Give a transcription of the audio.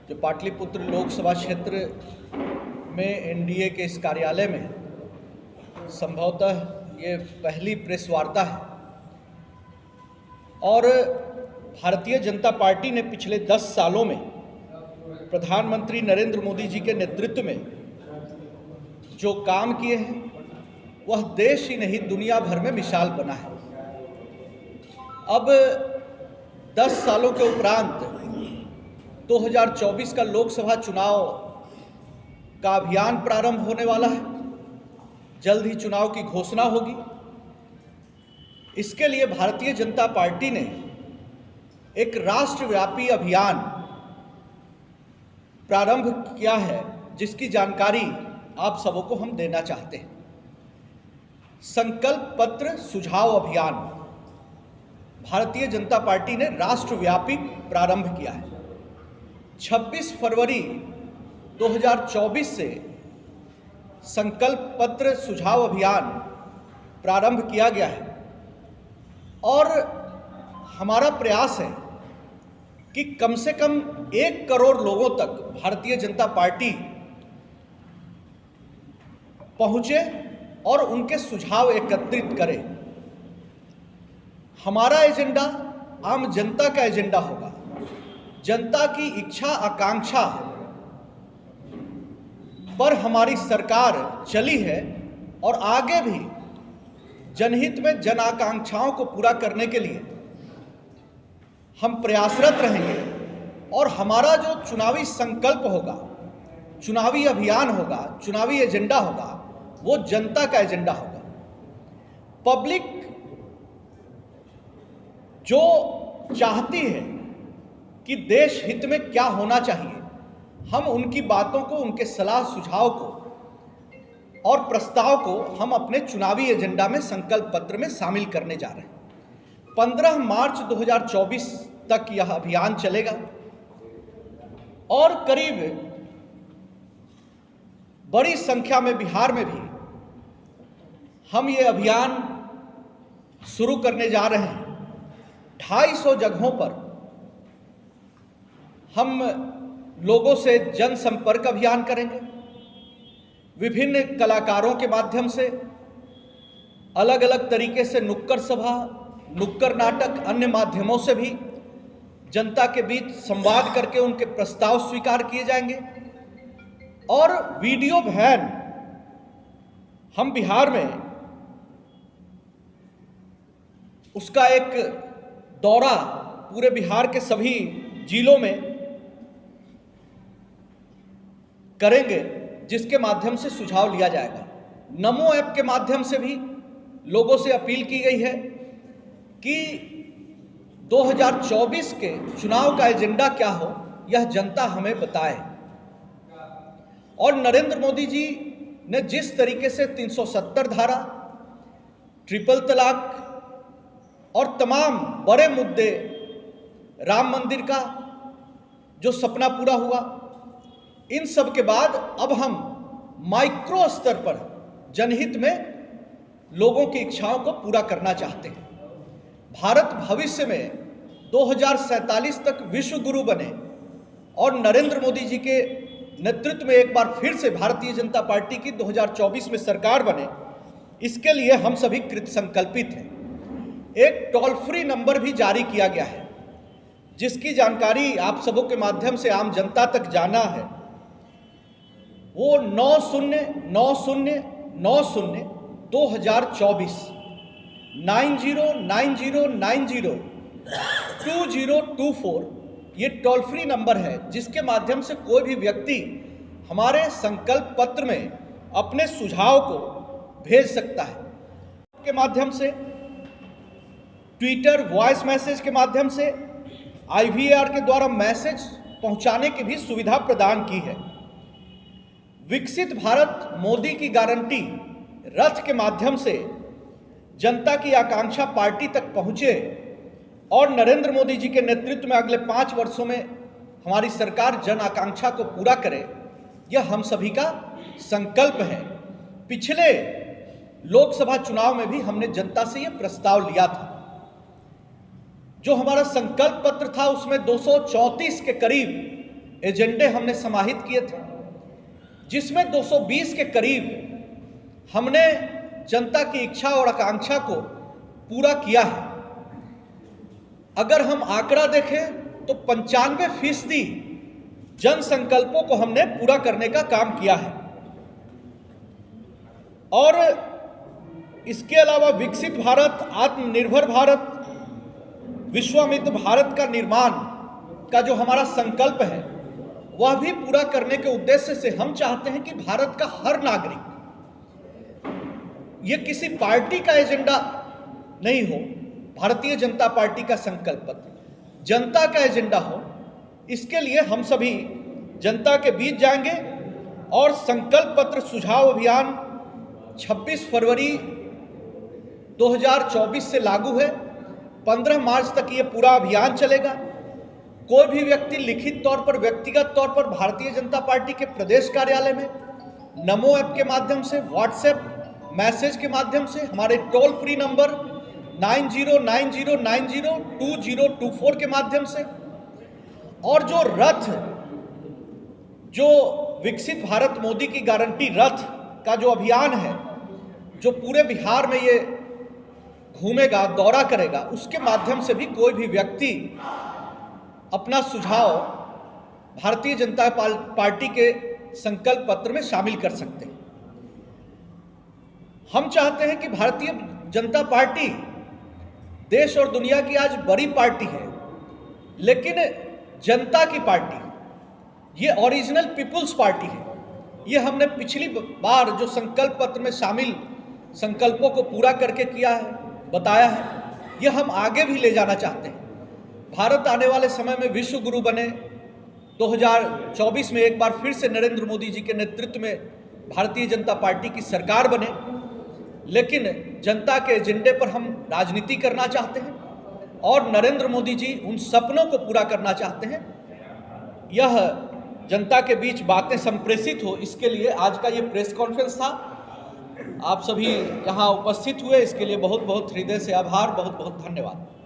जो पाटलिपुत्र लोकसभा क्षेत्र में एनडीए के इस कार्यालय में संभवतः ये पहली प्रेस वार्ता है और भारतीय जनता पार्टी ने पिछले 10 सालों में प्रधानमंत्री नरेंद्र मोदी जी के नेतृत्व में जो काम किए हैं वह देश ही नहीं दुनिया भर में मिसाल बना है। अब 10 सालों के उपरांत 2024 का लोकसभा चुनाव का अभियान प्रारंभ होने वाला है। जल्द ही चुनाव की घोषणा होगी। इसके लिए भारतीय जनता पार्टी ने एक राष्ट्रव्यापी अभियान प्रारंभ किया है, जिसकी जानकारी आप सबों को हम देना चाहते हैं। संकल्प पत्र सुझाव अभियान भारतीय जनता पार्टी ने राष्ट्रव्यापी प्रारंभ किया है। 26 फरवरी 2024 से संकल्प पत्र सुझाव अभियान प्रारंभ किया गया है और हमारा प्रयास है कि कम से कम 1 करोड़ लोगों तक भारतीय जनता पार्टी पहुंचे और उनके सुझाव एकत्रित करे। हमारा एजेंडा आम जनता का एजेंडा होगा। जनता की इच्छा आकांक्षा पर हमारी सरकार चली है और आगे भी जनहित में जन आकांक्षाओं को पूरा करने के लिए हम प्रयासरत रहेंगे और हमारा जो चुनावी संकल्प होगा, चुनावी अभियान होगा, चुनावी एजेंडा होगा, वो जनता का एजेंडा होगा। पब्लिक जो चाहती है कि देश हित में क्या होना चाहिए, हम उनकी बातों को, उनके सलाह सुझाव को और प्रस्ताव को हम अपने चुनावी एजेंडा में संकल्प पत्र में शामिल करने जा रहे हैं। 15 मार्च 2024 तक यह अभियान चलेगा और करीब बड़ी संख्या में बिहार में भी हम ये अभियान शुरू करने जा रहे हैं। 250 जगहों पर हम लोगों से जनसंपर्क अभियान करेंगे। विभिन्न कलाकारों के माध्यम से अलग अलग तरीके से नुक्कड़ सभा, नुक्कड़ नाटक, अन्य माध्यमों से भी जनता के बीच संवाद करके उनके प्रस्ताव स्वीकार किए जाएंगे। और वीडियो वैन हम बिहार में उसका एक दौरा पूरे बिहार के सभी जिलों में करेंगे, जिसके माध्यम से सुझाव लिया जाएगा। नमो ऐप के माध्यम से भी लोगों से अपील की गई है कि 2024 के चुनाव का एजेंडा क्या हो, यह जनता हमें बताए। और नरेंद्र मोदी जी ने जिस तरीके से 370 धारा, ट्रिपल तलाक और तमाम बड़े मुद्दे, राम मंदिर का जो सपना पूरा हुआ, इन सब के बाद अब हम माइक्रो स्तर पर जनहित में लोगों की इच्छाओं को पूरा करना चाहते हैं। भारत भविष्य में 2047 तक विश्व गुरु बने और नरेंद्र मोदी जी के नेतृत्व में एक बार फिर से भारतीय जनता पार्टी की 2024 में सरकार बने, इसके लिए हम सभी कृत संकल्पित हैं। एक टोल फ्री नंबर भी जारी किया गया है, जिसकी जानकारी आप सबों के माध्यम से आम जनता तक जाना है। वो 9090902024 9090902024 ये टोल फ्री नंबर है, जिसके माध्यम से कोई भी व्यक्ति हमारे संकल्प पत्र में अपने सुझाव को भेज सकता है। के माध्यम से, ट्विटर वॉइस मैसेज के माध्यम से, IVR के द्वारा मैसेज पहुंचाने की भी सुविधा प्रदान की है। विकसित भारत मोदी की गारंटी रथ के माध्यम से जनता की आकांक्षा पार्टी तक पहुंचे और नरेंद्र मोदी जी के नेतृत्व में अगले 5 वर्षों में हमारी सरकार जन आकांक्षा को पूरा करे, यह हम सभी का संकल्प है। पिछले लोकसभा चुनाव में भी हमने जनता से यह प्रस्ताव लिया था। जो हमारा संकल्प पत्र था उसमें 234 के करीब एजेंडे हमने समाहित किए थे, जिसमें 220 के करीब हमने जनता की इच्छा और आकांक्षा को पूरा किया है। अगर हम आंकड़ा देखें तो 95% जन संकल्पों को हमने पूरा करने का काम किया है। और इसके अलावा विकसित भारत, आत्मनिर्भर भारत, विश्वामित्र भारत का निर्माण का जो हमारा संकल्प है वह भी पूरा करने के उद्देश्य से हम चाहते हैं कि भारत का हर नागरिक, ये किसी पार्टी का एजेंडा नहीं हो, भारतीय जनता पार्टी का संकल्प पत्र जनता का एजेंडा हो। इसके लिए हम सभी जनता के बीच जाएंगे और संकल्प पत्र सुझाव अभियान 26 फरवरी 2024 से लागू है। 15 मार्च तक ये पूरा अभियान चलेगा। कोई भी व्यक्ति लिखित तौर पर, व्यक्तिगत तौर पर भारतीय जनता पार्टी के प्रदेश कार्यालय में, नमो ऐप के माध्यम से, व्हाट्सएप मैसेज के माध्यम से, हमारे टोल फ्री नंबर 9090902024 के माध्यम से, और जो रथ, जो विकसित भारत मोदी की गारंटी रथ का जो अभियान है, जो पूरे बिहार में ये घूमेगा, दौरा करेगा, उसके माध्यम से भी कोई भी व्यक्ति अपना सुझाव भारतीय जनता पार्टी के संकल्प पत्र में शामिल कर सकते हैं। हम चाहते हैं कि भारतीय जनता पार्टी देश और दुनिया की आज बड़ी पार्टी है, लेकिन जनता की पार्टी, ये ओरिजिनल पीपुल्स पार्टी है। ये हमने पिछली बार जो संकल्प पत्र में शामिल संकल्पों को पूरा करके किया है, बताया है, ये हम आगे भी ले जाना चाहते हैं। भारत आने वाले समय में विश्व गुरु बने, 2024 में एक बार फिर से नरेंद्र मोदी जी के नेतृत्व में भारतीय जनता पार्टी की सरकार बने, लेकिन जनता के एजेंडे पर हम राजनीति करना चाहते हैं और नरेंद्र मोदी जी उन सपनों को पूरा करना चाहते हैं। यह जनता के बीच बातें संप्रेषित हो, इसके लिए आज का ये प्रेस कॉन्फ्रेंस था। आप सभी यहाँ उपस्थित हुए, इसके लिए बहुत बहुत हृदय से आभार, बहुत बहुत धन्यवाद।